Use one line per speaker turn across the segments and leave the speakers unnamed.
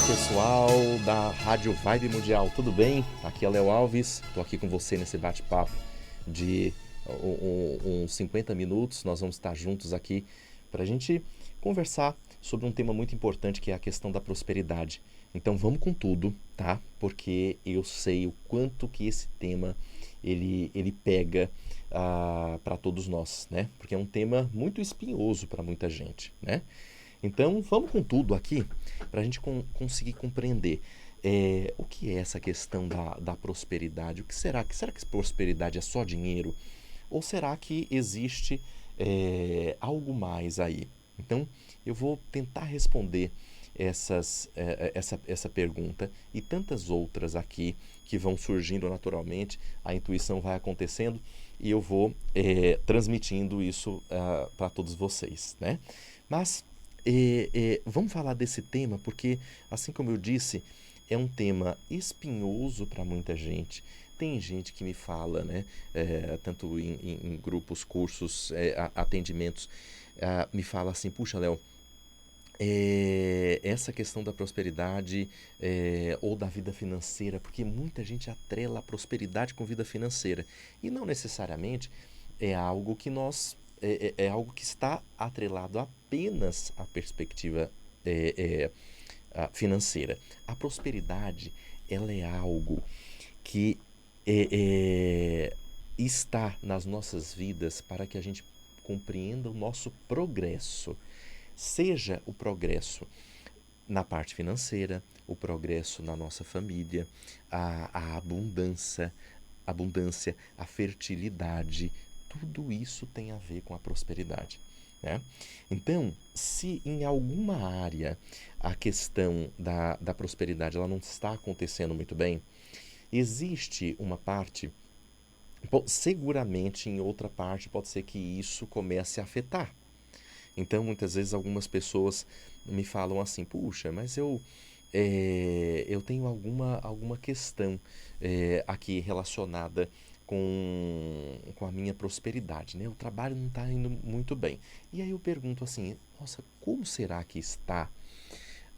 Pessoal da Rádio Vibe Mundial, tudo bem? Aqui é Léo Alves, estou aqui com você nesse bate-papo de uns 50 minutos. Nós vamos estar juntos aqui para a gente conversar sobre um tema muito importante, que é a questão da prosperidade. Então vamos com tudo, tá? Porque eu sei o quanto que esse tema ele pega para todos nós, né? Porque é um tema muito espinhoso para muita gente, né? Então vamos com tudo aqui para a gente conseguir compreender o que é essa questão da prosperidade. O que será? Será que prosperidade é só dinheiro? Ou será que existe algo mais aí? Então eu vou tentar responder essa pergunta e tantas outras aqui que vão surgindo naturalmente. A intuição vai acontecendo e eu vou transmitindo isso para todos vocês, né? Mas vamos falar desse tema porque, assim como eu disse, é um tema espinhoso para muita gente. Tem gente que me fala, né, tanto em grupos, cursos, atendimentos, me fala assim: puxa, Léo, essa questão da prosperidade ou da vida financeira, porque muita gente atrela a prosperidade com vida financeira e não necessariamente é algo que é algo que está atrelado apenas à perspectiva financeira. A prosperidade, ela é algo que é, é, está nas nossas vidas para que a gente compreenda o nosso progresso. Seja o progresso na parte financeira, o progresso na nossa família, a abundância, a fertilidade, tudo isso tem a ver com a prosperidade, né? Então, se em alguma área a questão da prosperidade ela não está acontecendo muito bem, existe uma parte, seguramente em outra parte pode ser que isso comece a afetar. Então, muitas vezes, algumas pessoas me falam assim: puxa, mas eu tenho alguma questão aqui relacionada com a minha prosperidade, né? O trabalho não está indo muito bem. E aí eu pergunto assim: nossa, como será que está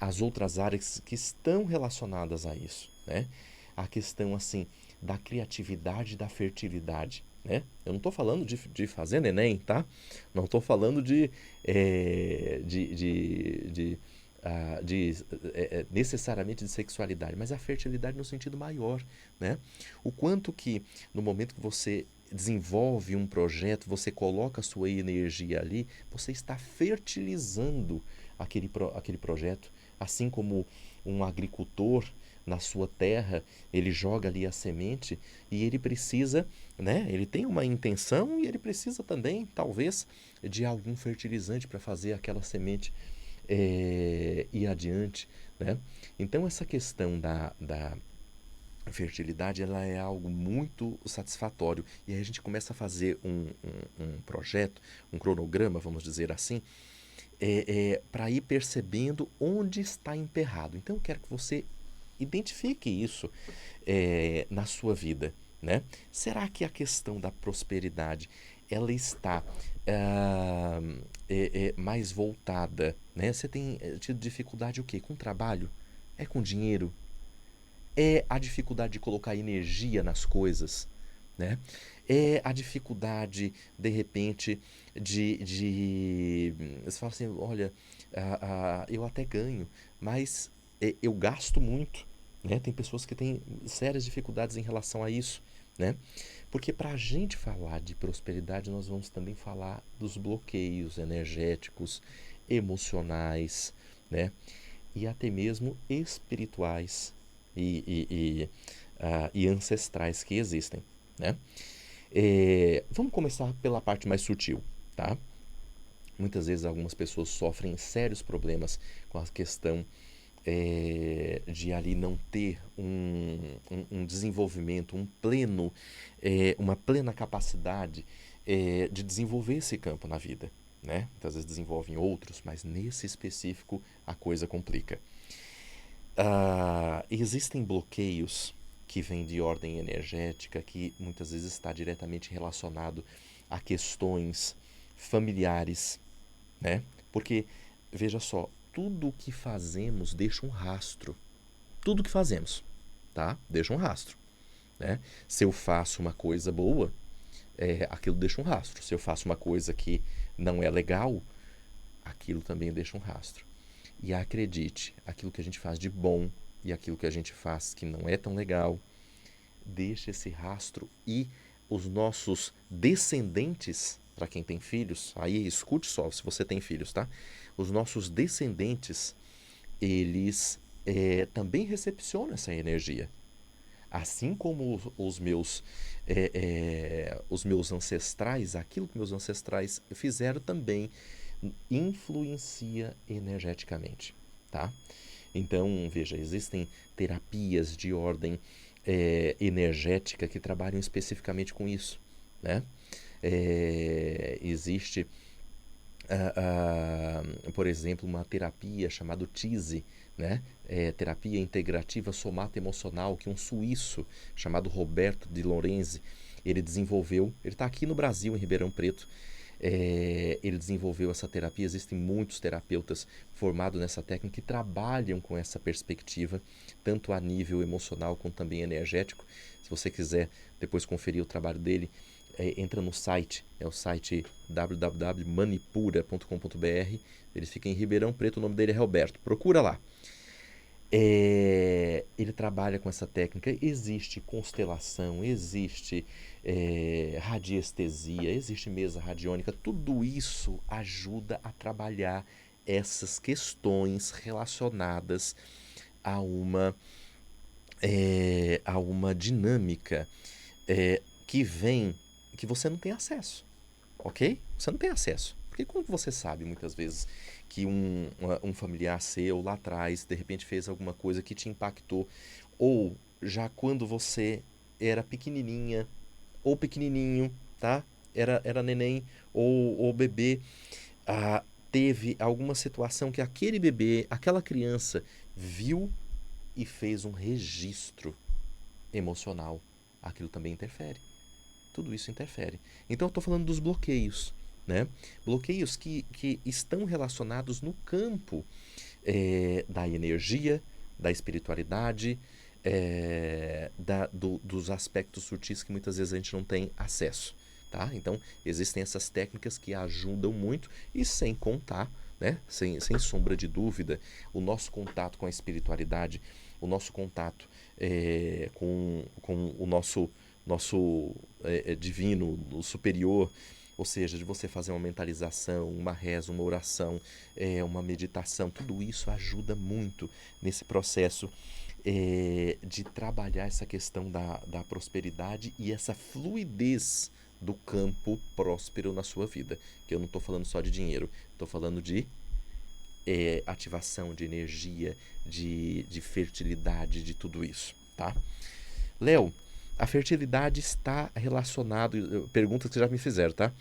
as outras áreas que estão relacionadas a isso, né? A questão, assim, da criatividade e da fertilidade, né? Eu não estou falando de fazer neném, tá? Não estou falando necessariamente de sexualidade, mas a fertilidade no sentido maior, né? O quanto que no momento que você desenvolve um projeto, você coloca a sua energia ali, você está fertilizando aquele projeto, assim como um agricultor na sua terra, ele joga ali a semente e ele precisa, né? Ele tem uma intenção e ele precisa também, talvez, de algum fertilizante para fazer aquela semente ir adiante, né? Então essa questão da fertilidade, ela é algo muito satisfatório e aí a gente começa a fazer um projeto, um cronograma, vamos dizer assim, para ir percebendo onde está emperrado. Então eu quero que você identifique isso na sua vida, né? Será que a questão da prosperidade ela está mais voltada, né? Você tem tido dificuldade o quê? Com trabalho? É com dinheiro? É a dificuldade de colocar energia nas coisas, né? É a dificuldade, de repente, você fala assim: olha, eu até ganho, mas eu gasto muito, né? Tem pessoas que têm sérias dificuldades em relação a isso, né? Porque para a gente falar de prosperidade, nós vamos também falar dos bloqueios energéticos, emocionais, né? E até mesmo espirituais e ancestrais que existem, né? Vamos começar pela parte mais sutil, tá? Muitas vezes algumas pessoas sofrem sérios problemas com a questão de ali não ter um desenvolvimento, uma plena capacidade de desenvolver esse campo na vida, né? Muitas vezes desenvolvem outros, mas nesse específico a coisa complica. Existem bloqueios que vêm de ordem energética, que muitas vezes está diretamente relacionado a questões familiares, né? Porque, veja só, tudo o que fazemos deixa um rastro. Tudo que fazemos, tá? Deixa um rastro, né? Se eu faço uma coisa boa, aquilo deixa um rastro. Se eu faço uma coisa que não é legal, aquilo também deixa um rastro. E acredite, aquilo que a gente faz de bom e aquilo que a gente faz que não é tão legal, deixa esse rastro, e os nossos descendentes, para quem tem filhos, aí escute só, se você tem filhos, tá? Os nossos descendentes, eles também recepcionam essa energia. Assim como os meus ancestrais, aquilo que meus ancestrais fizeram também influencia energeticamente, tá? Então, veja, existem terapias de ordem energética que trabalham especificamente com isso, né? Existe, por exemplo, uma terapia chamada TISE, né? Terapia integrativa somato-emocional, que um suíço chamado Roberto de Lorenzi, ele desenvolveu. Ele está aqui no Brasil, em Ribeirão Preto. Ele desenvolveu essa terapia. Existem muitos terapeutas formados nessa técnica que trabalham com essa perspectiva, tanto a nível emocional quanto também energético. Se você quiser depois conferir o trabalho dele, entra no site, é o site www.manipura.com.br. Ele fica em Ribeirão Preto, o nome dele é Roberto. Procura lá. Ele trabalha com essa técnica. Existe constelação, existe radiestesia, existe mesa radiônica. Tudo isso ajuda a trabalhar essas questões relacionadas a uma dinâmica que vem, que você não tem acesso, ok? Você não tem acesso. Porque como você sabe, muitas vezes, que um familiar seu lá atrás, de repente, fez alguma coisa que te impactou, ou já quando você era pequenininha, ou pequenininho, tá? Era neném ou bebê, teve alguma situação que aquele bebê, aquela criança, viu e fez um registro emocional. Aquilo também interfere. Tudo isso interfere. Então eu estou falando dos bloqueios, né? Bloqueios que estão relacionados no campo da energia, da espiritualidade, dos aspectos sutis que muitas vezes a gente não tem acesso, tá? Então existem essas técnicas que ajudam muito, e sem contar, né? Sem sombra de dúvida, o nosso contato com a espiritualidade, o nosso contato com o nosso divino, o superior, ou seja, de você fazer uma mentalização, uma reza, uma oração, uma meditação, tudo isso ajuda muito nesse processo de trabalhar essa questão da prosperidade e essa fluidez do campo próspero na sua vida. Que eu não estou falando só de dinheiro, estou falando de ativação de energia, de fertilidade, de tudo isso, tá? Léo, a fertilidade está relacionado, perguntas que já me fizeram, tá?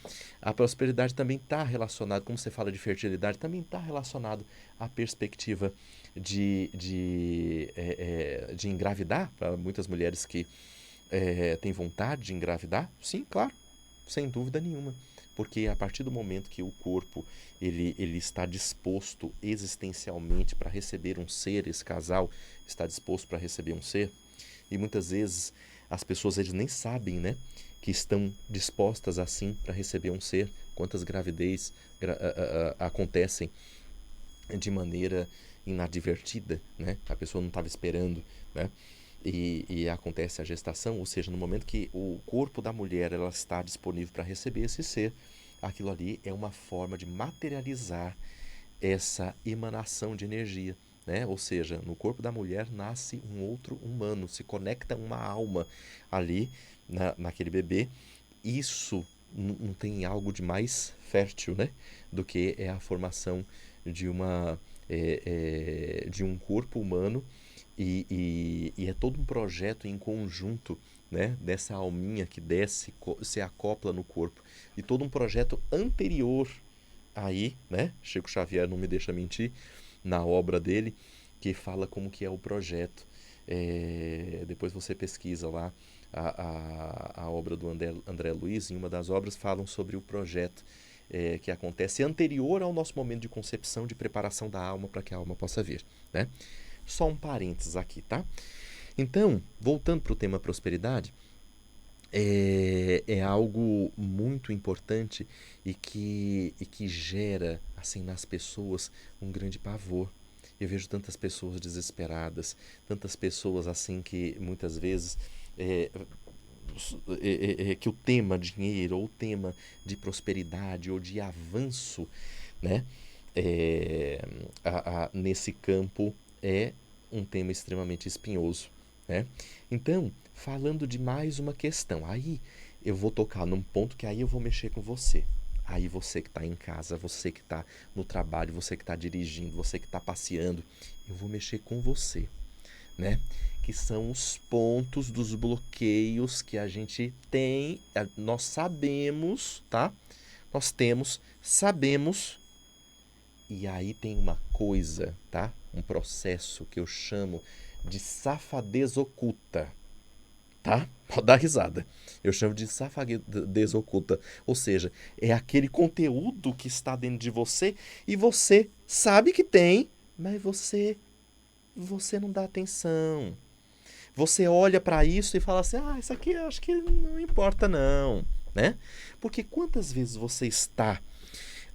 A prosperidade também está relacionada, como você fala de fertilidade, também está relacionado à perspectiva de engravidar, para muitas mulheres que têm vontade de engravidar. Sim, claro, sem dúvida nenhuma. Porque a partir do momento que o corpo ele está disposto existencialmente para receber um ser, esse casal está disposto para receber um ser, e muitas vezes as pessoas eles nem sabem, né, que estão dispostas assim para receber um ser. Quantas gravidez acontecem de maneira inadvertida, né? A pessoa não estava esperando, né? E acontece a gestação, ou seja, no momento que o corpo da mulher ela está disponível para receber esse ser, aquilo ali é uma forma de materializar essa emanação de energia, né? Ou seja, no corpo da mulher nasce um outro humano, se conecta uma alma ali naquele bebê. Isso não tem algo de mais fértil, né, do que a formação de de um corpo humano, e é todo um projeto em conjunto, né, dessa alminha que desce, se acopla no corpo, e todo um projeto anterior aí, né, Chico Xavier não me deixa mentir, na obra dele, que fala como que é o projeto. Depois você pesquisa lá a obra do André Luiz, em uma das obras falam sobre o projeto que acontece anterior ao nosso momento de concepção, de preparação da alma para que a alma possa vir, né? Só um parênteses aqui, tá? Então, voltando para o tema prosperidade, é algo muito importante e que gera assim nas pessoas um grande pavor. Eu vejo tantas pessoas desesperadas, tantas pessoas assim que muitas vezes que o tema dinheiro ou o tema de prosperidade ou de avanço, né, nesse campo é um tema extremamente espinhoso, né? Então, falando de mais uma questão, aí eu vou tocar num ponto que aí eu vou mexer com você. Aí você que está em casa, você que está no trabalho, você que está dirigindo, você que está passeando, eu vou mexer com você, né? Que são os pontos dos bloqueios que a gente tem, nós sabemos, tá? Nós temos, sabemos, e aí tem uma coisa, tá? Um processo que eu chamo de safadeza oculta, tá? Pode dar risada. Eu chamo de safadeza oculta. Ou seja, é aquele conteúdo que está dentro de você e você sabe que tem, mas você não dá atenção. Você olha para isso e fala assim: ah, isso aqui eu acho que não importa não, né? Porque quantas vezes você está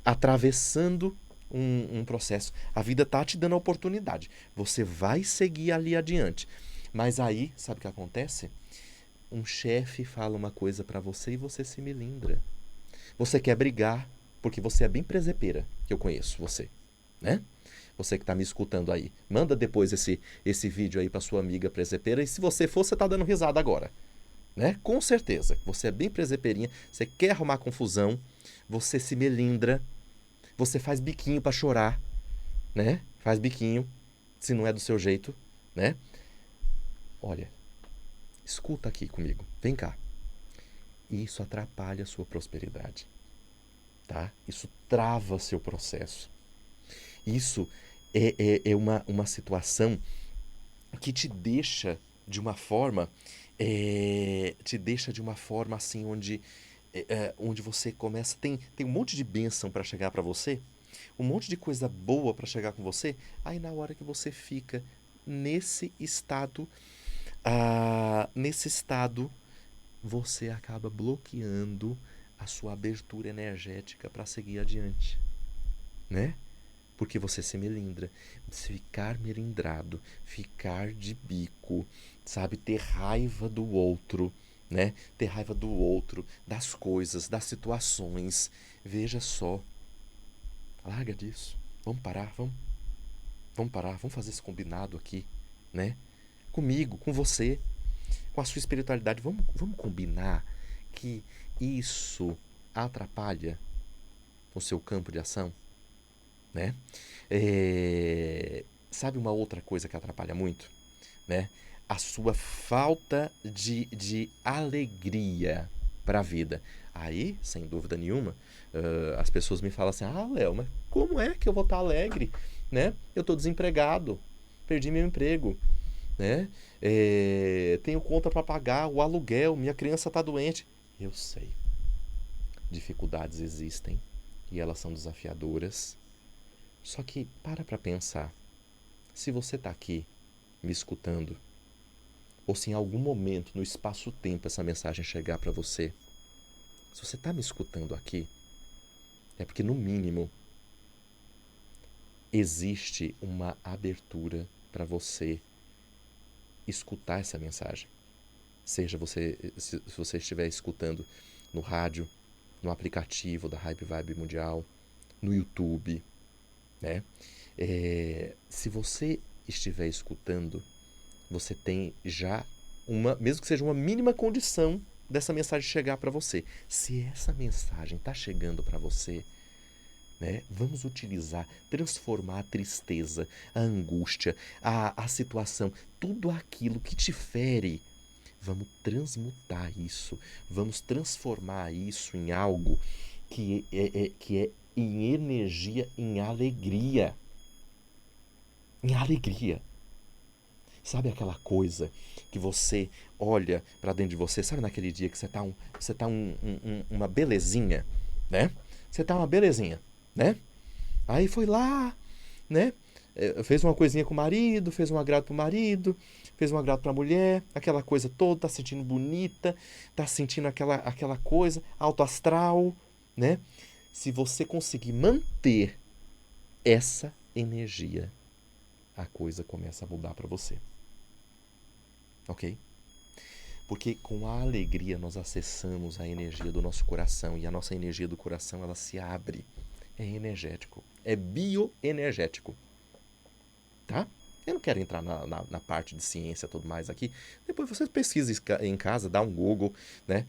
atravessando um processo, a vida tá te dando a oportunidade, você vai seguir ali adiante, mas aí, sabe o que acontece? Um chefe fala uma coisa para você e você se melindra. Você quer brigar, porque você é bem presepeira, que eu conheço você, né? Você que está me escutando aí, manda depois esse vídeo aí para sua amiga presepeira, e se você for, você tá dando risada agora, né? Com certeza, você é bem presepeirinha, você quer arrumar confusão, você se melindra, você faz biquinho para chorar, né? Faz biquinho, se não é do seu jeito, né? Olha, escuta aqui comigo, vem cá. Isso atrapalha a sua prosperidade, tá? Isso trava seu processo. Isso é uma situação que te deixa de uma forma, assim, onde você começa, tem um monte de bênção para chegar para você, um monte de coisa boa para chegar com você, aí na hora que você fica nesse estado, você acaba bloqueando a sua abertura energética para seguir adiante, né? Porque você se melindra. Ficar melindrado, ficar de bico, sabe? Ter raiva do outro, né? Ter raiva do outro, das coisas, das situações. Veja só. Larga disso. Vamos parar, vamos parar, vamos fazer esse combinado aqui, né? Comigo, com você, com a sua espiritualidade. Vamos combinar que isso atrapalha o seu campo de ação, né? Sabe uma outra coisa que atrapalha muito, né? A sua falta de alegria para a vida. Aí, sem dúvida nenhuma, as pessoas me falam assim: ah, Léo, mas como é que eu vou estar alegre, né? Eu estou desempregado, perdi meu emprego, né? Tenho conta para pagar, o aluguel, minha criança está doente. Eu sei, dificuldades existem e elas são desafiadoras. Só que para pensar, se você está aqui me escutando, ou se em algum momento no espaço-tempo essa mensagem chegar para você, se você está me escutando aqui, é porque no mínimo existe uma abertura para você escutar essa mensagem. Seja se você estiver escutando no rádio, no aplicativo da Hype Vibe Mundial, no YouTube, né? Se você estiver escutando, você tem já mesmo que seja uma mínima condição dessa mensagem chegar para você. Se essa mensagem está chegando para você, né, vamos utilizar, transformar a tristeza, a angústia, a situação, tudo aquilo que te fere, vamos transmutar isso, vamos transformar isso em algo que é em energia, em alegria. Em alegria. Sabe aquela coisa que você olha para dentro de você? Sabe naquele dia que você tá uma belezinha, né? Você tá uma belezinha, né? Aí foi lá, né? Fez uma coisinha com o marido, fez um agrado pro marido, fez um agrado pra mulher, aquela coisa toda, tá se sentindo bonita, tá sentindo aquela coisa, alto astral, né? Se você conseguir manter essa energia, a coisa começa a mudar para você. Ok? Porque com a alegria nós acessamos a energia do nosso coração e a nossa energia do coração ela se abre. É energético, é bioenergético. Tá? Eu não quero entrar na parte de ciência e tudo mais aqui. Depois vocês pesquisem em casa, dá um Google, né?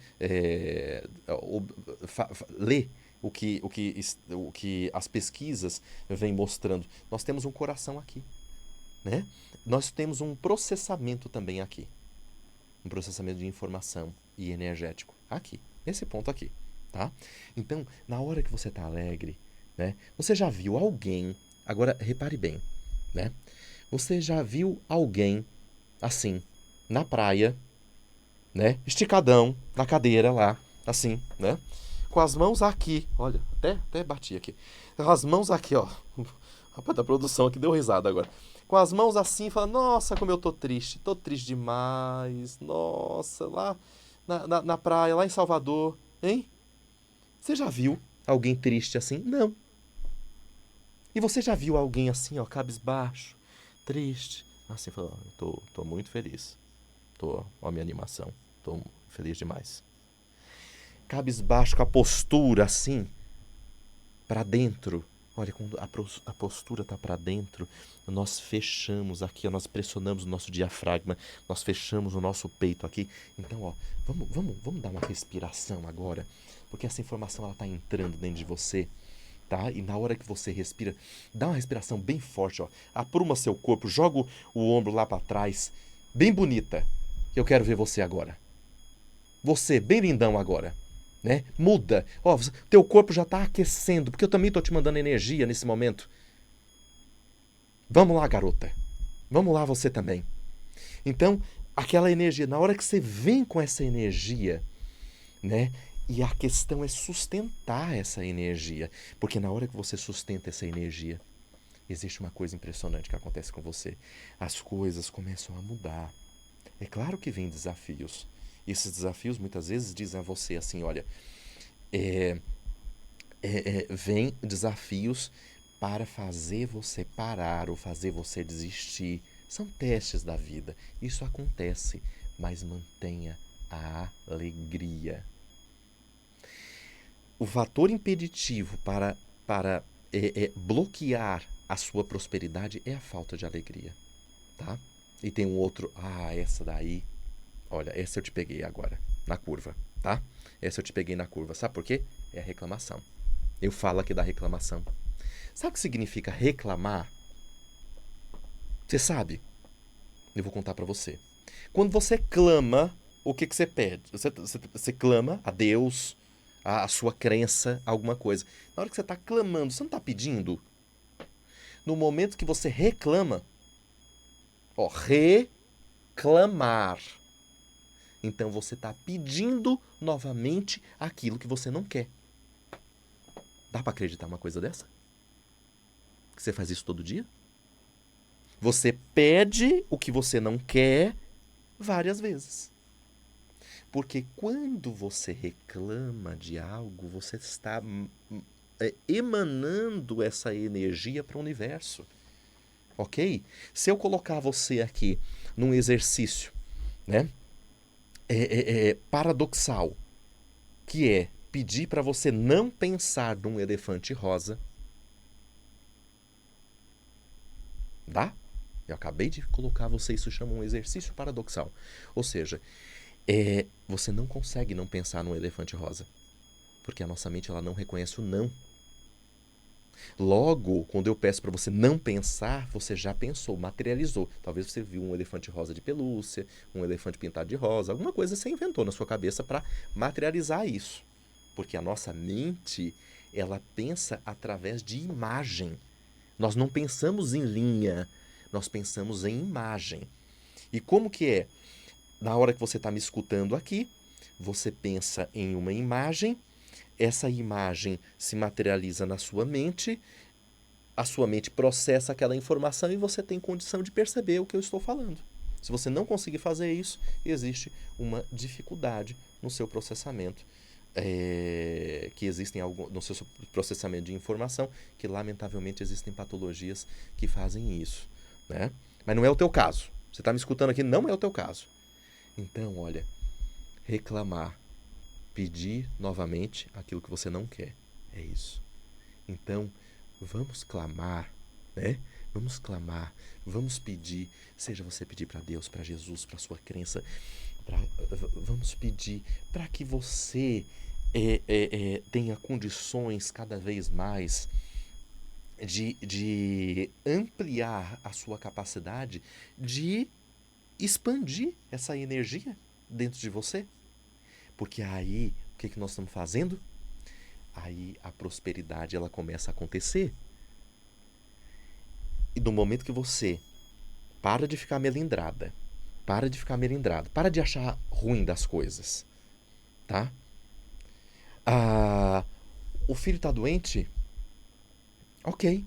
Lê o que as pesquisas vêm mostrando. Nós temos um coração aqui, né? Nós temos um processamento também aqui. Um processamento de informação e energético aqui, nesse ponto aqui, tá? Então, na hora que você está alegre, né? Você já viu alguém, agora repare bem, né? Você já viu alguém assim, na praia, né? Esticadão, na cadeira lá, assim, né? Com as mãos aqui, olha, até bati aqui. Com as mãos aqui, ó. Rapaz, da produção aqui deu risada agora. Com as mãos assim, fala, nossa, como eu tô triste demais. Nossa, lá na praia, lá em Salvador, hein? Você já viu alguém triste assim? Não. E você já viu alguém assim, ó, cabisbaixo, triste? Assim, falou, tô muito feliz. Ó, a minha animação. Tô feliz demais. Cabisbaixo, com a postura assim, para dentro. Olha, quando a postura tá para dentro, nós fechamos aqui, nós pressionamos o nosso diafragma, nós fechamos o nosso peito aqui. Então, ó, vamos dar uma respiração agora, porque essa informação ela tá entrando dentro de você, tá? E na hora que você respira, dá uma respiração bem forte, ó. Apruma seu corpo, joga o ombro lá para trás, bem bonita. Eu quero ver você agora. Você, bem lindão agora. Né? Muda. Ó, teu corpo já está aquecendo, porque eu também estou te mandando energia nesse momento. Vamos lá, garota. Vamos lá, você também. Então, aquela energia, na hora que você vem com essa energia, né? E a questão é sustentar essa energia, porque na hora que você sustenta essa energia, existe uma coisa impressionante que acontece com você. As coisas começam a mudar. É claro que vem desafios. Esses desafios muitas vezes dizem a você assim, olha, vem desafios para fazer você parar ou fazer você desistir. São testes da vida. Isso acontece, mas mantenha a alegria. O fator impeditivo para bloquear a sua prosperidade é a falta de alegria, tá? E tem um outro, essa daí, olha, essa eu te peguei agora, na curva, tá? Essa eu te peguei na curva, sabe por quê? É a reclamação. Eu falo aqui da reclamação. Sabe o que significa reclamar? Você sabe? Eu vou contar pra você. Quando você clama, o que você pede? Você clama a Deus, a sua crença, alguma coisa. Na hora que você está clamando, você não está pedindo? No momento que você reclama, ó, reclamar. Então você está pedindo novamente aquilo que você não quer. Dá para acreditar uma coisa dessa? Que você faz isso todo dia? Você pede o que você não quer várias vezes. Porque quando você reclama de algo, você está emanando essa energia para o universo. Ok? Se eu colocar você aqui num exercício, né? Paradoxal, que é pedir para você não pensar num elefante rosa. Dá? Eu acabei de colocar você, isso chama um exercício paradoxal. Ou seja, você não consegue não pensar num elefante rosa. Porque a nossa mente ela não reconhece o não. Logo, quando eu peço para você não pensar, você já pensou, materializou. Talvez você viu um elefante rosa de pelúcia, um elefante pintado de rosa, alguma coisa você inventou na sua cabeça para materializar isso. Porque a nossa mente, ela pensa através de imagem. Nós não pensamos em linha, nós pensamos em imagem. E como que é? Na hora que você está me escutando aqui, você pensa em uma imagem, essa imagem se materializa na sua mente, a sua mente processa aquela informação e você tem condição de perceber o que eu estou falando. Se você não conseguir fazer isso, existe uma dificuldade no seu processamento, que existem no seu processamento de informação, que lamentavelmente existem patologias que fazem isso, né? Mas não é o teu caso. Você está me escutando aqui, não é o teu caso. Então, olha, reclamar, pedir novamente aquilo que você não quer, é isso. Então, vamos clamar, né? Vamos clamar, vamos pedir, seja você pedir para Deus, para Jesus, para sua crença, vamos pedir para que você tenha condições cada vez mais de ampliar a sua capacidade de expandir essa energia dentro de você. Porque aí, o que nós estamos fazendo? Aí a prosperidade ela começa a acontecer. E no momento que você para de ficar melindrada, para de achar ruim das coisas, tá? O filho está doente? Ok.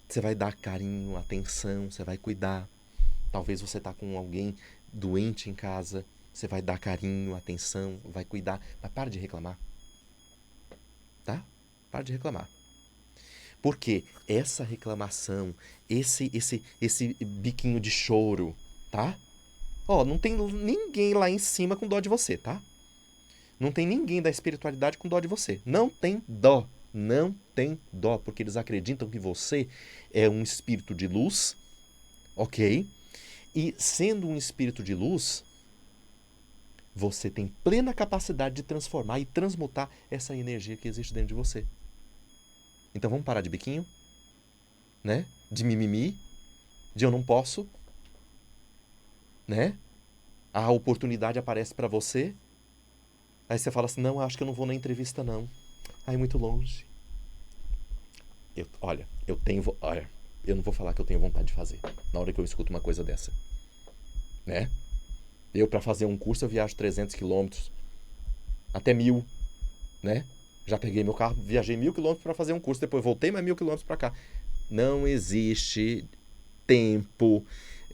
Você vai dar carinho, atenção, você vai cuidar. Talvez você está com alguém doente em casa, você vai dar carinho, atenção, vai cuidar, mas para de reclamar. Tá? Para de reclamar. Porque essa reclamação, esse biquinho de choro, tá? Ó, não tem ninguém lá em cima com dó de você, tá? Não tem ninguém da espiritualidade com dó de você. Não tem dó. Não tem dó, porque eles acreditam que você é um espírito de luz, ok? E sendo um espírito de luz, você tem plena capacidade de transformar e transmutar essa energia que existe dentro de você. Então vamos parar de biquinho, né? De mimimi, de eu não posso, né? A oportunidade aparece para você, aí você fala assim, não, acho que eu não vou na entrevista não. Aí muito longe. Olha, eu não vou falar que eu tenho vontade de fazer na hora que eu escuto uma coisa dessa, né? Eu, para fazer um curso, eu viajo 300 quilômetros, até 1.000, né? Já peguei meu carro, viajei 1.000 quilômetros para fazer um curso, depois voltei mais 1.000 quilômetros para cá. Não existe tempo,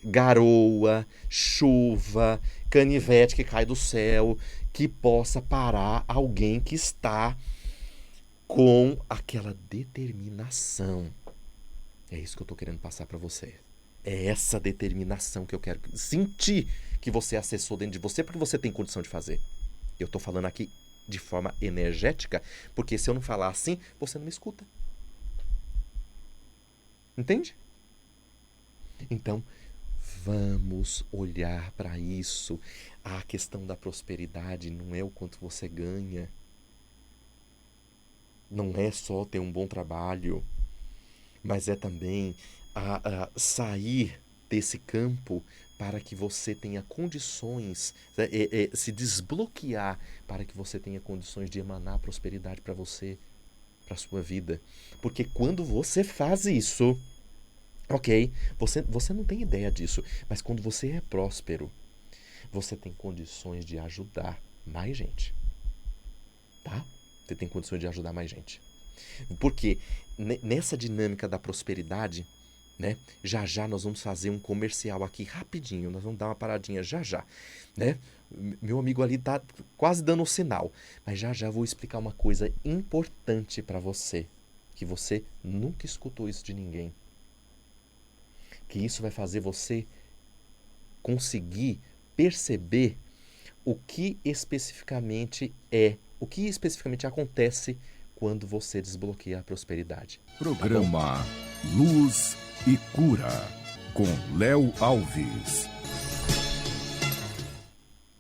garoa, chuva, canivete que cai do céu, que possa parar alguém que está com aquela determinação. É isso que eu estou querendo passar para você. É essa determinação que eu quero sentir que você acessou dentro de você, porque você tem condição de fazer. Eu estou falando aqui de forma energética, porque se eu não falar assim, você não me escuta. Entende? Então, vamos olhar para isso. A questão da prosperidade não é o quanto você ganha. Não é só ter um bom trabalho, mas é também sair desse campo para que você tenha condições, se desbloquear para que você tenha condições de emanar prosperidade para você, para a sua vida. Porque quando você faz isso, ok, você não tem ideia disso, mas quando você é próspero, você tem condições de ajudar mais gente, tá? Você tem condições de ajudar mais gente. Porque nessa dinâmica da prosperidade, né? Já nós vamos fazer um comercial aqui rapidinho, nós vamos dar uma paradinha já, né? Meu amigo ali tá quase dando o sinal, mas já vou explicar uma coisa importante para você, que você nunca escutou isso de ninguém. Que isso vai fazer você conseguir perceber o que especificamente acontece quando você desbloqueia a prosperidade.
Programa Luz e Cura, com Léo Alves.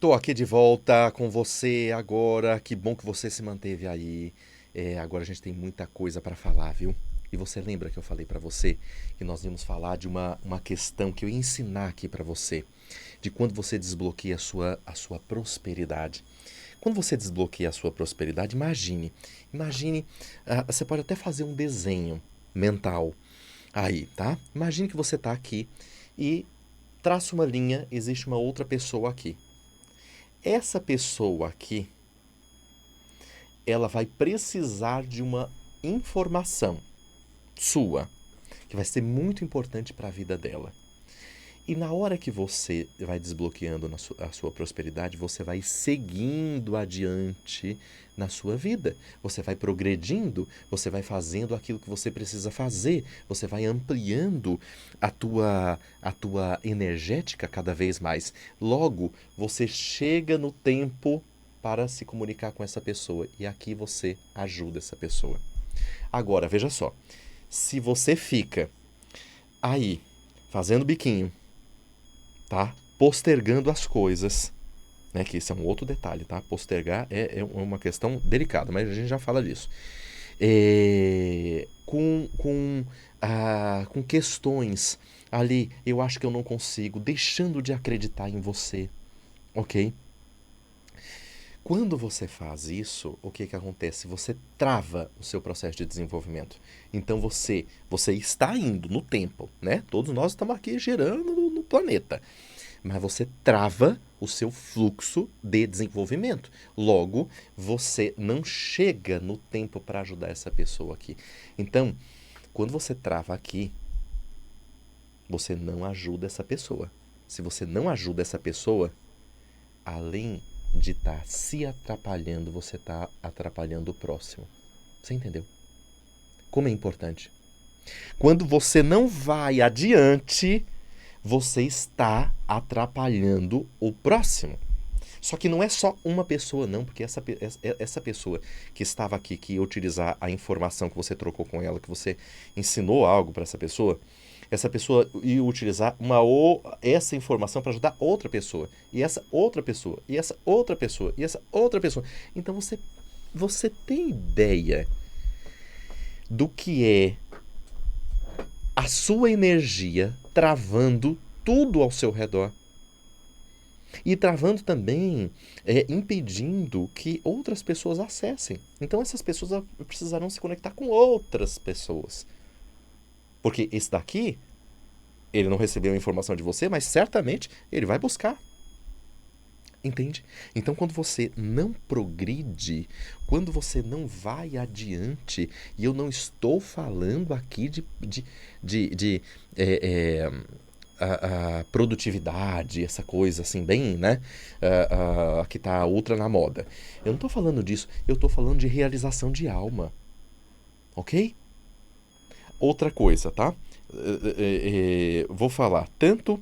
Tô aqui de volta com você agora. Que bom que você se manteve aí. Agora a gente tem muita coisa para falar, viu? E você lembra que eu falei para você que nós íamos falar de uma questão que eu ia ensinar aqui para você, de quando você desbloqueia a sua prosperidade. Quando você desbloqueia a sua prosperidade, imagine, você pode até fazer um desenho mental aí, tá? Imagine que você está aqui e traça uma linha, existe uma outra pessoa aqui. Essa pessoa aqui, ela vai precisar de uma informação sua, que vai ser muito importante para a vida dela. E na hora que você vai desbloqueando a sua prosperidade, você vai seguindo adiante na sua vida. Você vai progredindo, você vai fazendo aquilo que você precisa fazer, você vai ampliando a tua energética cada vez mais. Logo, você chega no tempo para se comunicar com essa pessoa e aqui você ajuda essa pessoa. Agora, veja só, se você fica aí fazendo biquinho, tá? Postergando as coisas, né? Que esse é um outro detalhe, tá? Postergar é uma questão delicada, mas a gente já fala disso. Com questões ali, eu acho que eu não consigo, deixando de acreditar em você, ok? Quando você faz isso, o que acontece? Você trava o seu processo de desenvolvimento. Então você está indo no tempo, né? Todos nós estamos aqui girando no planeta. Mas você trava o seu fluxo de desenvolvimento. Logo, você não chega no tempo para ajudar essa pessoa aqui. Então, quando você trava aqui, você não ajuda essa pessoa. Se você não ajuda essa pessoa, além de estar se atrapalhando, você está atrapalhando o próximo. Você entendeu? Como é importante. Quando você não vai adiante, você está atrapalhando o próximo. Só que não é só uma pessoa, não, porque essa pessoa que estava aqui, que ia utilizar a informação que você trocou com ela, que você ensinou algo para essa pessoa ia utilizar essa informação para ajudar outra pessoa, e essa outra pessoa, e essa outra pessoa, e essa outra pessoa. Então você tem ideia do que é a sua energia travando tudo ao seu redor. E travando também, impedindo que outras pessoas acessem. Então essas pessoas precisarão se conectar com outras pessoas. Porque esse daqui, ele não recebeu a informação de você, mas certamente ele vai buscar. Entende? Então, quando você não progride, quando você não vai adiante, e eu não estou falando aqui de a produtividade, essa coisa assim, bem, né? Que está ultra na moda. Eu não estou falando disso, eu estou falando de realização de alma. Ok? Outra coisa, tá? Vou falar tanto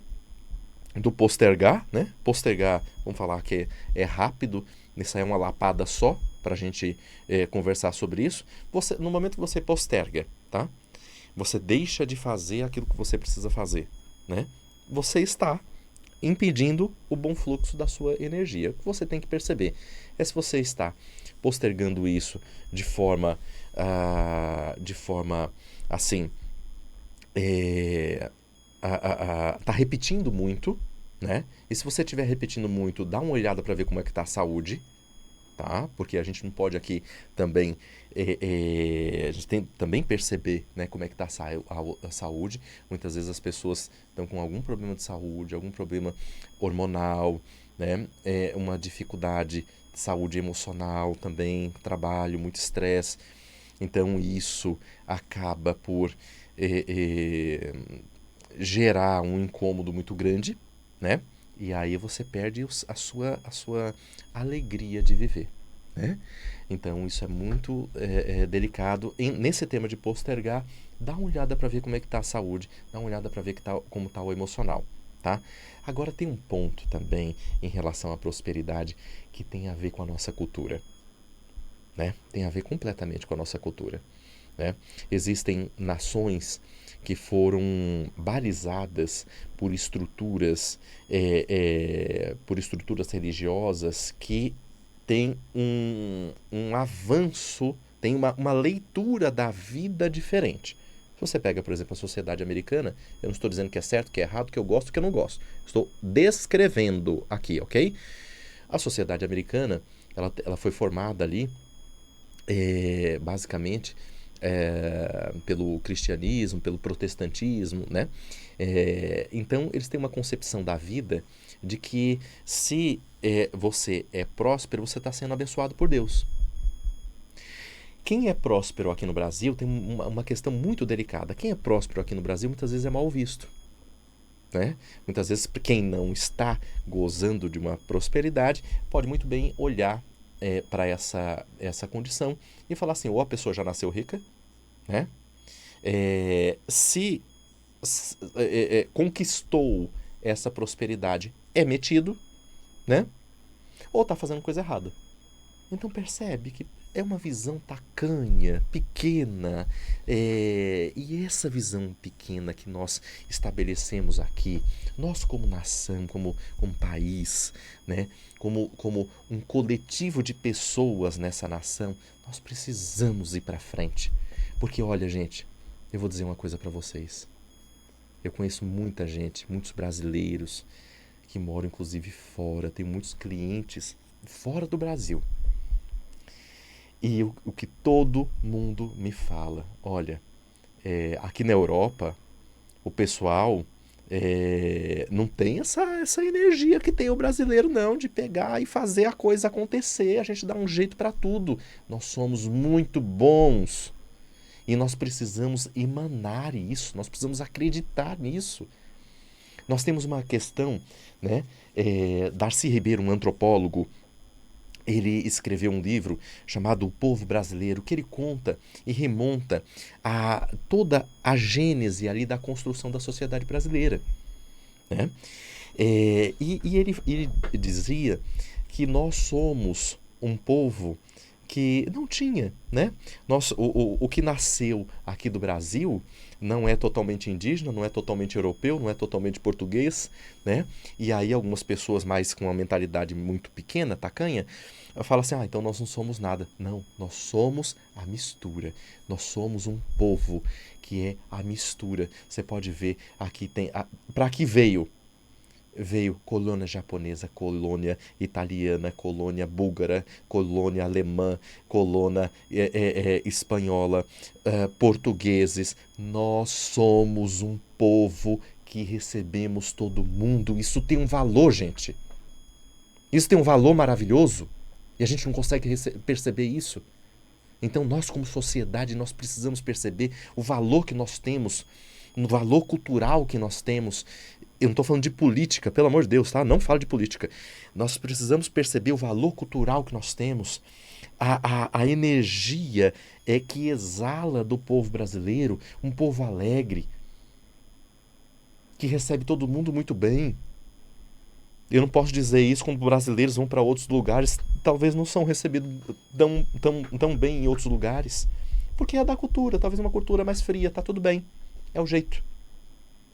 do postergar, né? Postergar, vamos falar que é rápido, isso aí é uma lapada só para a gente conversar sobre isso. No momento que você posterga, tá? Você deixa de fazer aquilo que você precisa fazer, né? Você está impedindo o bom fluxo da sua energia. O que você tem que perceber é se você está postergando isso de forma assim, tá repetindo muito, né? E se você estiver repetindo muito, dá uma olhada para ver como é que está a saúde, tá? Porque a gente não pode aqui também a gente tem também perceber, né, como é que está a saúde. Muitas vezes as pessoas estão com algum problema de saúde, algum problema hormonal, né? Uma dificuldade de saúde emocional também, trabalho, muito estresse. Então isso acaba por gerar um incômodo muito grande, né? E aí você perde a sua alegria de viver, né? Então isso é muito delicado. Nesse tema de postergar, dá uma olhada para ver como é que está a saúde, dá uma olhada para ver como está o emocional, tá? Agora tem um ponto também em relação à prosperidade que tem a ver com a nossa cultura, né? Tem a ver completamente com a nossa cultura, né? Existem nações que foram balizadas por estruturas religiosas que têm um avanço, tem uma leitura da vida diferente. Se você pega, por exemplo, a sociedade americana, eu não estou dizendo que é certo, que é errado, que eu gosto, que eu não gosto. Estou descrevendo aqui, ok? A sociedade americana, ela foi formada ali, basicamente, pelo cristianismo, pelo protestantismo, né? Então, eles têm uma concepção da vida de que se você é próspero, você está sendo abençoado por Deus. quem é próspero aqui no Brasil tem uma questão muito delicada. Quem é próspero aqui no Brasil muitas vezes é mal visto, né? Muitas vezes quem não está gozando de uma prosperidade pode muito bem olhar para essa condição e falar assim, ou a pessoa já nasceu rica, né? Se conquistou essa prosperidade, é metido, né? Ou está fazendo coisa errada. Então percebe que é uma visão tacanha, pequena, e essa visão pequena que nós estabelecemos aqui, nós como nação, como país, né? como um coletivo de pessoas nessa nação, nós precisamos ir para frente. Porque olha, gente, eu vou dizer uma coisa para vocês. Eu conheço muita gente, muitos brasileiros que moram inclusive fora, tenho muitos clientes fora do Brasil. E o que todo mundo me fala, olha, aqui na Europa, o pessoal não tem essa energia que tem o brasileiro, não, de pegar e fazer a coisa acontecer. A gente dá um jeito para tudo. Nós somos muito bons e nós precisamos emanar isso, nós precisamos acreditar nisso. Nós temos uma questão, né? Darcy Ribeiro, um antropólogo, ele escreveu um livro chamado O Povo Brasileiro, que ele conta e remonta a toda a gênese ali da construção da sociedade brasileira, né? E ele dizia que nós somos um povo que não tinha, né? O que nasceu aqui do Brasil não é totalmente indígena, não é totalmente europeu, não é totalmente português, né? E aí algumas pessoas mais com uma mentalidade muito pequena, tacanha, falam assim, então nós não somos nada. Não, nós somos a mistura. Nós somos um povo que é a mistura. Você pode ver, aqui tem... Para que veio colônia japonesa, colônia italiana, colônia búlgara, colônia alemã, colônia espanhola, portugueses. Nós somos um povo que recebemos todo mundo. Isso tem um valor, gente. Isso tem um valor maravilhoso e a gente não consegue perceber isso. Então nós como sociedade, nós precisamos perceber o valor que nós temos, o valor cultural que nós temos. Eu não estou falando de política, pelo amor de Deus, tá? Não falo de política. Nós precisamos perceber o valor cultural que nós temos, a energia que exala do povo brasileiro, um povo alegre, que recebe todo mundo muito bem. Eu não posso dizer isso quando brasileiros vão para outros lugares, talvez não são recebidos tão bem em outros lugares, porque é da cultura, talvez uma cultura mais fria, tá tudo bem. É o jeito.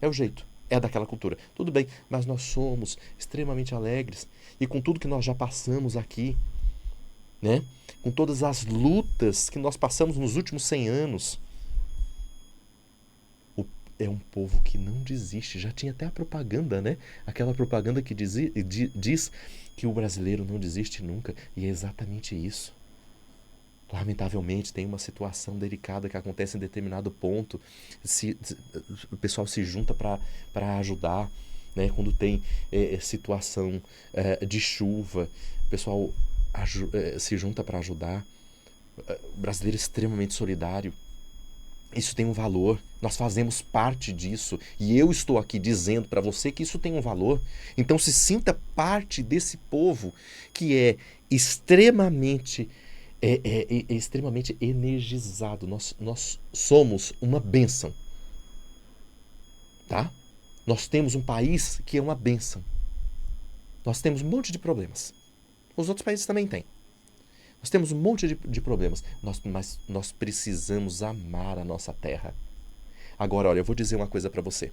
É o jeito. É daquela cultura. Tudo bem, mas nós somos extremamente alegres e com tudo que nós já passamos aqui, né? Com todas as lutas que nós passamos nos últimos 100 anos, é um povo que não desiste. Já tinha até a propaganda, né? Aquela propaganda que diz que o brasileiro não desiste nunca, e é exatamente isso. Lamentavelmente, tem uma situação delicada que acontece em determinado ponto. O pessoal se junta para ajudar, né? Quando tem situação de chuva, o pessoal se junta para ajudar. O brasileiro é extremamente solidário. Isso tem um valor. Nós fazemos parte disso. E eu estou aqui dizendo para você que isso tem um valor. Então se sinta parte desse povo que é extremamente extremamente energizado. Nós somos uma bênção, tá? Nós temos um país que é uma bênção. Nós temos um monte de problemas. Os outros países também têm. Nós temos um monte de problemas, mas nós precisamos amar a nossa terra. Agora, olha, eu vou dizer uma coisa para você.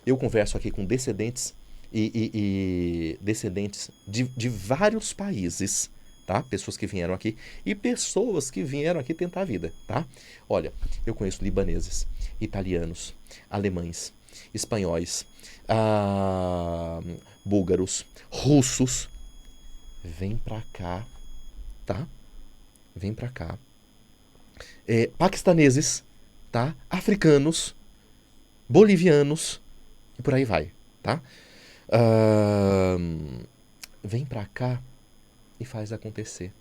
Eu converso aqui com descendentes e descendentes de vários países, tá? Pessoas que vieram aqui e pessoas que vieram aqui tentar a vida, tá? Olha, eu conheço libaneses, italianos, alemães, espanhóis, búlgaros, russos. Vem pra cá, tá? Vem pra cá. Paquistaneses, tá? Africanos, bolivianos e por aí vai, tá? Vem pra cá e faz acontecer.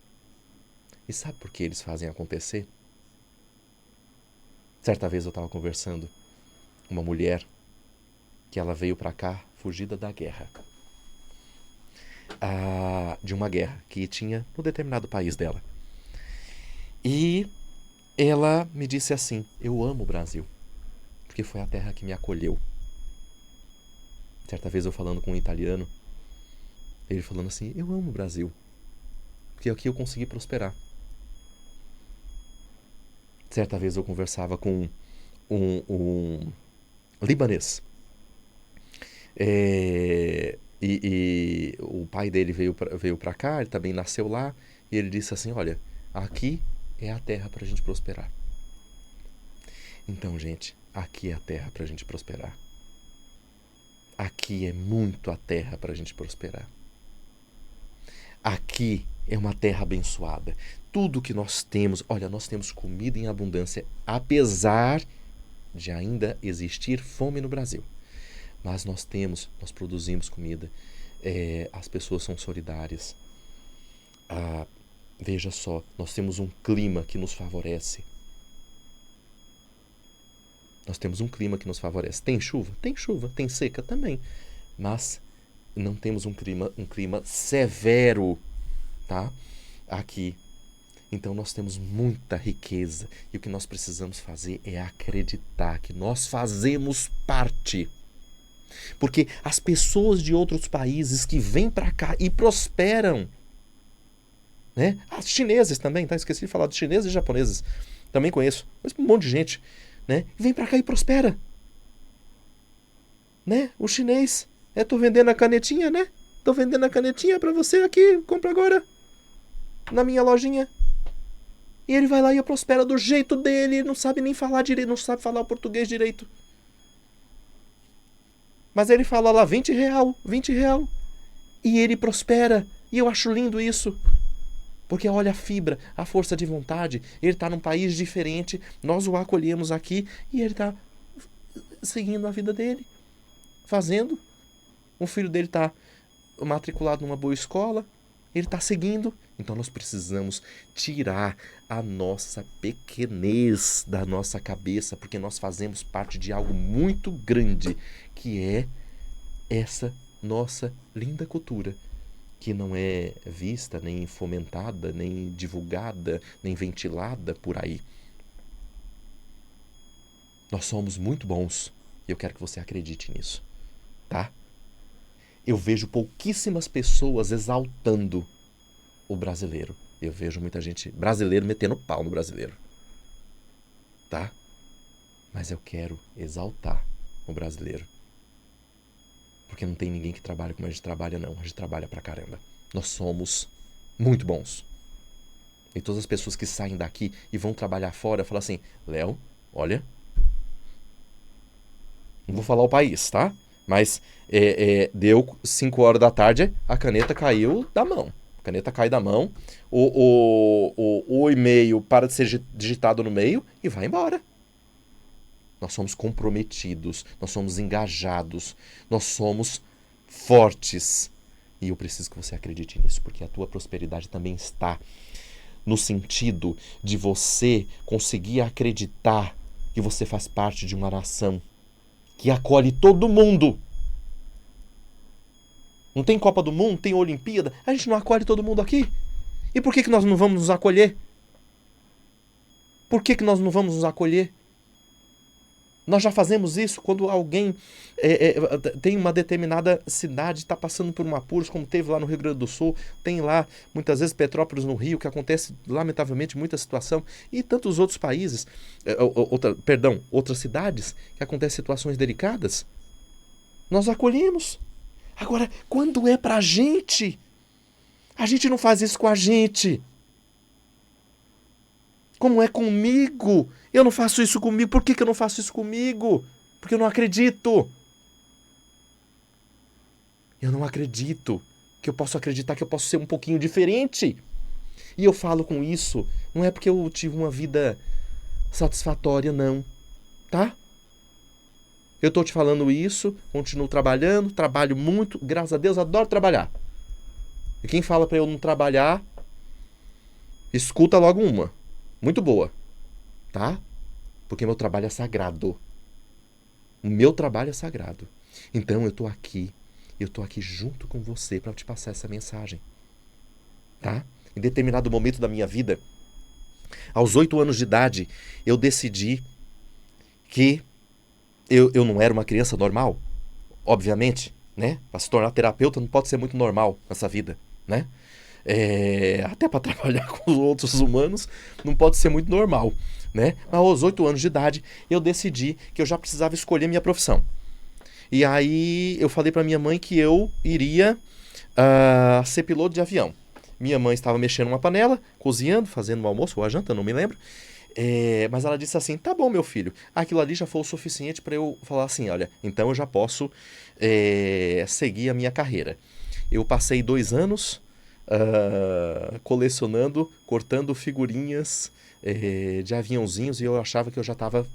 E sabe por que eles fazem acontecer? Certa vez eu estava conversando com uma mulher que ela veio para cá fugida da guerra. De uma guerra que tinha no determinado país dela. E ela me disse assim: eu amo o Brasil, porque foi a terra que me acolheu. Certa vez eu falando com um italiano, ele falando assim: eu amo o Brasil, porque aqui eu consegui prosperar. Certa vez eu conversava com um libanês. E o pai dele veio para cá, ele também nasceu lá, e ele disse assim: olha, aqui é a terra para a gente prosperar. Então, gente, aqui é a terra para a gente prosperar. Aqui é muito a terra para a gente prosperar. Aqui é uma terra abençoada. Tudo que nós temos, olha, nós temos comida em abundância, apesar de ainda existir fome no Brasil. Mas nós produzimos comida, as pessoas são solidárias. Veja só, nós temos um clima que nos favorece. Nós temos um clima que nos favorece. Tem chuva? Tem chuva. Tem seca? Também. Mas não temos um clima severo, tá? Aqui. Então nós temos muita riqueza. E o que nós precisamos fazer é acreditar que nós fazemos parte. Porque as pessoas de outros países que vêm para cá e prosperam, né? As chineses também, tá? Esqueci de falar dos chineses e japoneses. Também conheço. Mas um monte de gente, né? Vem para cá e prospera. Né? O chinês. Tô vendendo a canetinha, né? Tô vendendo a canetinha para você aqui. Compra agora. Na minha lojinha. E ele vai lá e prospera do jeito dele. Não sabe nem falar direito. Não sabe falar o português direito. Mas ele fala lá, 20 real. E ele prospera. E eu acho lindo isso. Porque olha a fibra, a força de vontade. Ele está num país diferente. Nós o acolhemos aqui. E ele está seguindo a vida dele. Fazendo. O filho dele está matriculado numa boa escola. Ele está seguindo. Então nós precisamos tirar a nossa pequenez da nossa cabeça. Porque nós fazemos parte de algo muito grande. Que é essa nossa linda cultura. Que não é vista, nem fomentada, nem divulgada, nem ventilada por aí. Nós somos muito bons. E eu quero que você acredite nisso. Tá? Eu vejo pouquíssimas pessoas exaltando o brasileiro. Eu vejo muita gente brasileiro metendo pau no brasileiro. Tá? Mas eu quero exaltar o brasileiro. Porque não tem ninguém que trabalha como a gente trabalha, não. A gente trabalha pra caramba. Nós somos muito bons. E todas as pessoas que saem daqui e vão trabalhar fora, falam assim: Léo, olha, não vou falar o país, tá? Mas deu 5 horas da tarde, a caneta caiu da mão. A caneta cai da mão, o e-mail para de ser digitado no meio e vai embora. Nós somos comprometidos, nós somos engajados, nós somos fortes. E eu preciso que você acredite nisso, porque a tua prosperidade também está no sentido de você conseguir acreditar que você faz parte de uma nação que acolhe todo mundo. Não tem Copa do Mundo, tem Olimpíada, a gente não acolhe todo mundo aqui. E por que nós não vamos nos acolher? Por que nós não vamos nos acolher? Nós já fazemos isso quando alguém tem uma determinada cidade, está passando por um apuros, como teve lá no Rio Grande do Sul, tem lá, muitas vezes, Petrópolis no Rio, que acontece, lamentavelmente, muita situação, e tantos outros países, outras cidades, que acontecem situações delicadas. Nós acolhemos. Agora, quando é pra gente, a gente não faz isso com a gente. Como é comigo? Eu não faço isso comigo. Por que eu não faço isso comigo? Porque eu não acredito. Eu não acredito que eu posso acreditar que eu posso ser um pouquinho diferente. E eu falo com isso, não é porque eu tive uma vida satisfatória, não. Tá? Eu tô te falando isso, continuo trabalhando, trabalho muito, graças a Deus, adoro trabalhar. E quem fala pra eu não trabalhar, escuta logo uma. Muito boa, tá? Porque meu trabalho é sagrado. O meu trabalho é sagrado. Então eu tô aqui junto com você para te passar essa mensagem. Tá? Em determinado momento da minha vida, aos 8 anos de idade, eu decidi que eu não era uma criança normal, obviamente, né? Para se tornar terapeuta não pode ser muito normal nessa vida, né? Até para trabalhar com os outros humanos não pode ser muito normal, né? Mas aos 8 anos de idade eu decidi que eu já precisava escolher minha profissão. E aí eu falei para minha mãe que eu iria ser piloto de avião. Minha mãe estava mexendo uma panela, cozinhando, fazendo um almoço ou a janta, não me lembro. Mas ela disse assim, tá bom, meu filho. Aquilo ali já foi o suficiente para eu falar assim, olha, então eu já posso seguir a minha carreira. Eu passei 2 anos colecionando, cortando figurinhas de aviãozinhos e eu achava que eu já estava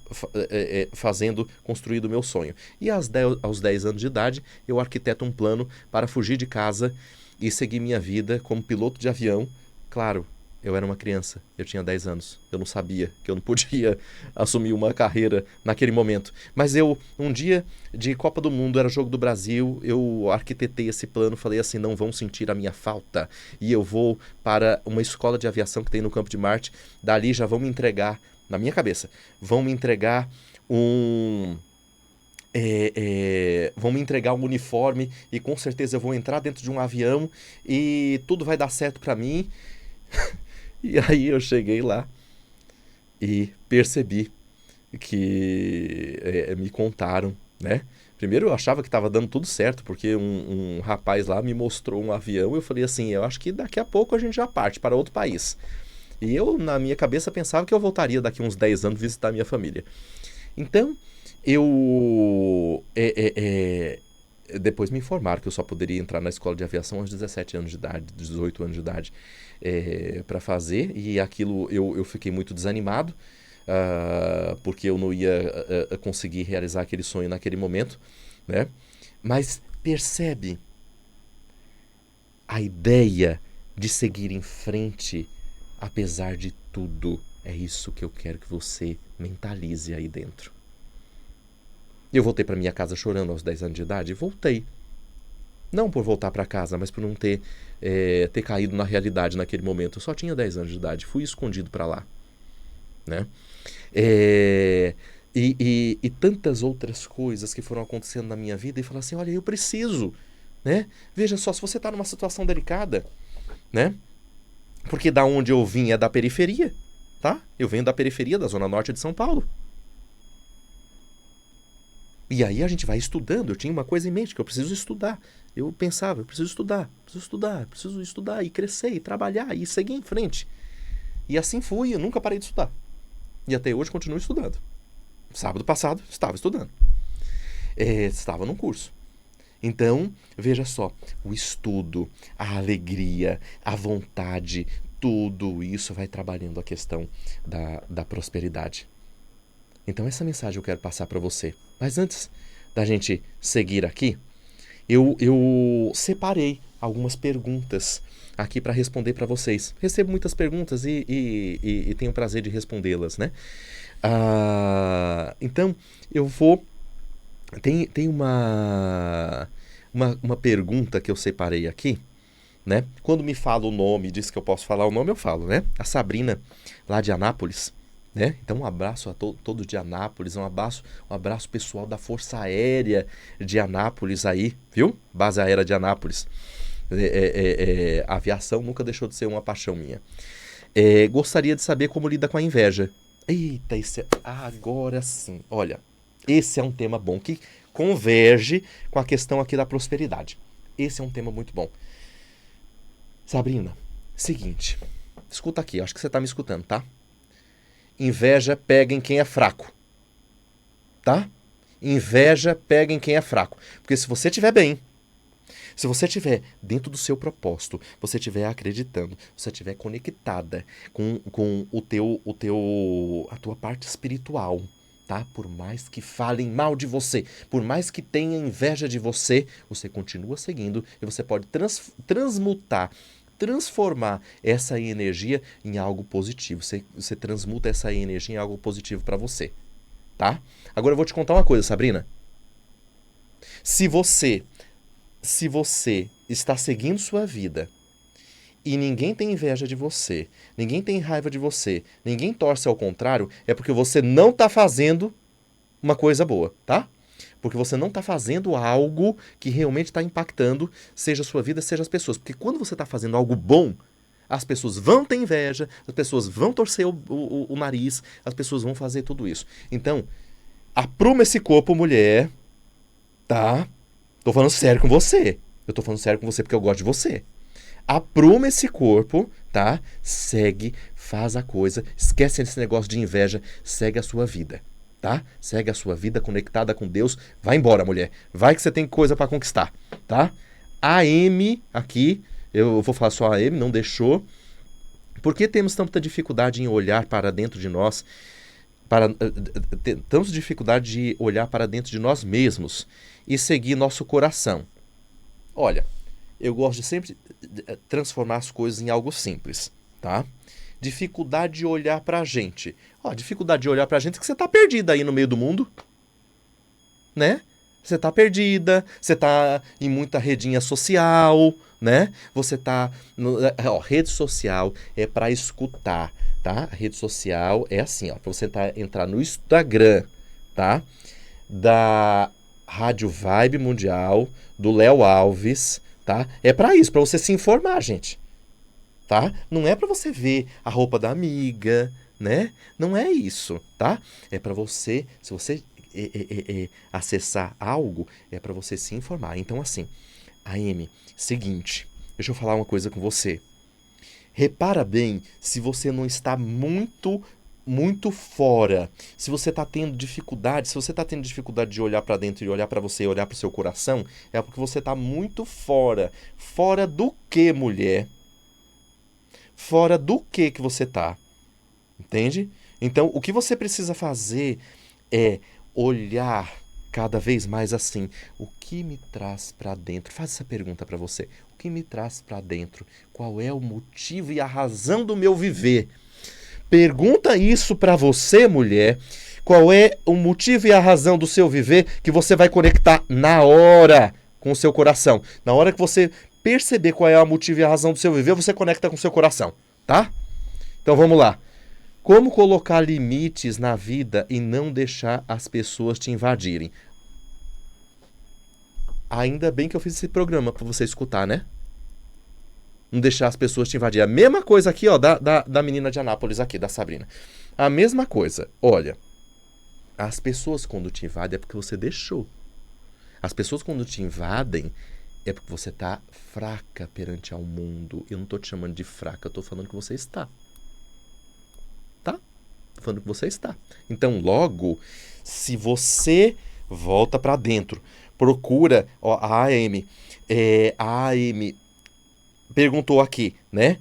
construído o meu sonho. E aos 10 anos de idade, eu arquiteto um plano para fugir de casa e seguir minha vida como piloto de avião. Claro, eu era uma criança, eu tinha 10 anos, eu não sabia que eu não podia assumir uma carreira naquele momento. Mas um dia de Copa do Mundo, era Jogo do Brasil, eu arquitetei esse plano, falei assim, não vão sentir a minha falta. E eu vou para uma escola de aviação que tem no Campo de Marte, dali já vão me entregar, na minha cabeça, vão me entregar um uniforme e com certeza eu vou entrar dentro de um avião e tudo vai dar certo para mim. E aí eu cheguei lá e percebi que me contaram, né? Primeiro eu achava que estava dando tudo certo, porque um rapaz lá me mostrou um avião e eu falei assim, eu acho que daqui a pouco a gente já parte para outro país. E eu, na minha cabeça, pensava que eu voltaria daqui uns 10 anos visitar minha família. Então, depois me informaram que eu só poderia entrar na escola de aviação aos 17 anos de idade, 18 anos de idade, para fazer. E aquilo eu fiquei muito desanimado, porque eu não ia conseguir realizar aquele sonho naquele momento, né? Mas percebe a ideia de seguir em frente, apesar de tudo. É isso que eu quero que você mentalize aí dentro. Eu voltei para minha casa chorando aos 10 anos de idade? Voltei. Não por voltar para casa, mas por não ter caído na realidade naquele momento. Eu só tinha 10 anos de idade, fui escondido para lá, né? E tantas outras coisas que foram acontecendo na minha vida e falar assim, olha, eu preciso, né? Veja só, se você está numa situação delicada, né? Porque da onde eu vim é da periferia, tá? Eu venho da periferia, da zona norte de São Paulo. E aí a gente vai estudando. Eu tinha uma coisa em mente, que eu preciso estudar. Eu pensava, eu preciso estudar e crescer e trabalhar e seguir em frente. E assim fui, eu nunca parei de estudar. E até hoje continuo estudando. Sábado passado estava estudando. Estava num curso. Então, veja só, o estudo, a alegria, a vontade, tudo isso vai trabalhando a questão da prosperidade. Então essa mensagem eu quero passar para você. Mas antes da gente seguir aqui, eu separei algumas perguntas aqui para responder para vocês. Recebo muitas perguntas e tenho o prazer de respondê-las, né? Então eu vou... Tem uma pergunta que eu separei aqui, né? Quando me fala o nome, diz que eu posso falar o nome, eu falo, né? A Sabrina, lá de Anápolis, né? Então um abraço a todos de Anápolis, um abraço pessoal da Força Aérea de Anápolis aí, viu? Base Aérea de Anápolis. A aviação nunca deixou de ser uma paixão minha. Gostaria de saber como lida com a inveja. Eita, agora sim. Olha, esse é um tema bom que converge com a questão aqui da prosperidade. Esse é um tema muito bom. Sabrina, seguinte, escuta aqui, acho que você está me escutando, tá? Inveja pega em quem é fraco, tá? Inveja pega em quem é fraco. Porque se você estiver bem, se você estiver dentro do seu propósito, você estiver acreditando, você estiver conectada com a tua parte espiritual, tá? Por mais que falem mal de você, por mais que tenha inveja de você, você continua seguindo e você pode transmutar transformar essa energia em algo positivo. Você transmuta essa energia em algo positivo para você, tá? Agora eu vou te contar uma coisa, Sabrina. Se você está seguindo sua vida e ninguém tem inveja de você, ninguém tem raiva de você, ninguém torce ao contrário, é porque você não está fazendo uma coisa boa, tá? Porque você não está fazendo algo que realmente está impactando, seja a sua vida, seja as pessoas. Porque quando você está fazendo algo bom, as pessoas vão ter inveja, as pessoas vão torcer o nariz, as pessoas vão fazer tudo isso. Então, apruma esse corpo, mulher, tá? Tô falando sério com você. Eu tô falando sério com você porque eu gosto de você. Apruma esse corpo, tá? Segue, faz a coisa, esquece esse negócio de inveja, segue a sua vida. Tá? Segue a sua vida conectada com Deus. Vai embora, mulher. Vai que você tem coisa para conquistar, tá? A M aqui, eu vou falar só a M, não deixou. Por que temos tanta dificuldade em olhar para dentro de nós? Temos dificuldade de olhar para dentro de nós mesmos e seguir nosso coração. Olha, eu gosto de sempre transformar as coisas em algo simples, tá? Dificuldade de olhar pra gente. Ó, dificuldade de olhar pra gente é que você tá perdida aí no meio do mundo. Né? Você tá perdida, você tá em muita redinha social, né? Você tá... rede social é pra escutar, tá? A rede social é assim, ó. Pra você entrar no Instagram, tá? Da Rádio Vibe Mundial, do Léo Alves, tá? É pra isso, pra você se informar, gente. Tá? Não é para você ver a roupa da amiga, né? Não é isso, tá? É para você, se você acessar algo, é para você se informar. Então, assim, AM, seguinte, deixa eu falar uma coisa com você. Repara bem se você não está muito fora. Se você está tendo dificuldade, de olhar para dentro e olhar para você e olhar para o seu coração, é porque você está muito fora. Fora do que, mulher? Fora do que você tá, entende? Então, o que você precisa fazer é olhar cada vez mais assim, o que me traz para dentro? Faz essa pergunta para você, o que me traz para dentro? Qual é o motivo e a razão do meu viver? Pergunta isso para você, mulher, qual é o motivo e a razão do seu viver que você vai conectar na hora com o seu coração. Na hora que você perceber qual é o motivo e a razão do seu viver, você conecta com o seu coração, tá? Então vamos lá. Como colocar limites na vida e não deixar as pessoas te invadirem? Ainda bem que eu fiz esse programa para você escutar, né? Não deixar as pessoas te invadirem. A mesma coisa aqui, ó, da menina de Anápolis aqui, da Sabrina. A mesma coisa. Olha, as pessoas quando te invadem é porque você deixou. As pessoas quando te invadem é porque você está fraca perante ao mundo. Eu não estou te chamando de fraca, eu estou falando que você está. Tá? Estou falando que você está. Então, logo, se você volta para dentro, procura, ó, a AM perguntou aqui, né?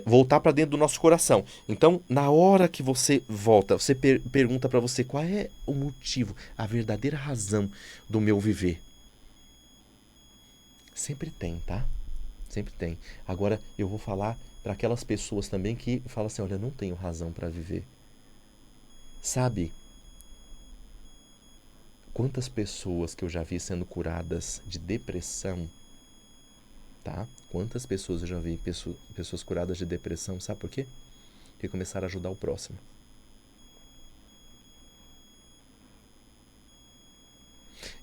Voltar para dentro do nosso coração. Então, na hora que você volta, você pergunta para você qual é o motivo, a verdadeira razão do meu viver. Sempre tem, tá? Sempre tem. Agora, eu vou falar para aquelas pessoas também que falam assim, olha, eu não tenho razão para viver. Sabe? Quantas pessoas que eu já vi sendo curadas de depressão, tá? Quantas pessoas eu já vi, pessoas curadas de depressão, sabe por quê? Porque começaram a ajudar o próximo.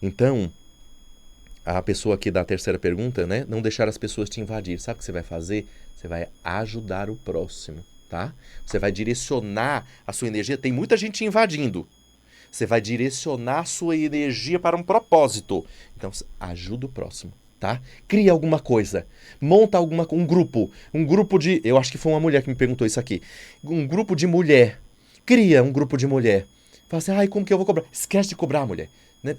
Então, a pessoa aqui da terceira pergunta, né? Não deixar as pessoas te invadir. Sabe o que você vai fazer? Você vai ajudar o próximo, tá? Você vai direcionar a sua energia. Tem muita gente te invadindo. Você vai direcionar a sua energia para um propósito. Então, ajuda o próximo, tá? Cria alguma coisa. Monta um grupo de... Eu acho que foi uma mulher que me perguntou isso aqui. Um grupo de mulher. Cria um grupo de mulher. Fala assim, ai, como que eu vou cobrar? Esquece de cobrar, mulher. Né?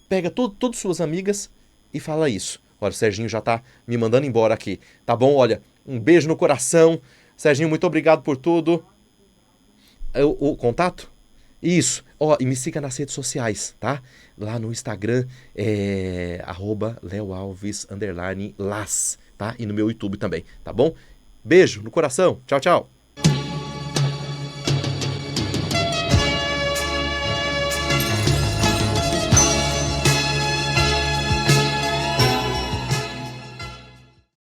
Pega todas suas amigas e fala isso. Olha, o Serginho já tá me mandando embora aqui. Tá bom? Olha, um beijo no coração. Serginho, muito obrigado por tudo. O contato? Isso. Ó, e me siga nas redes sociais, tá? Lá no Instagram, @leoalves_las. tá? E no meu YouTube também, tá bom? Beijo no coração. Tchau, tchau.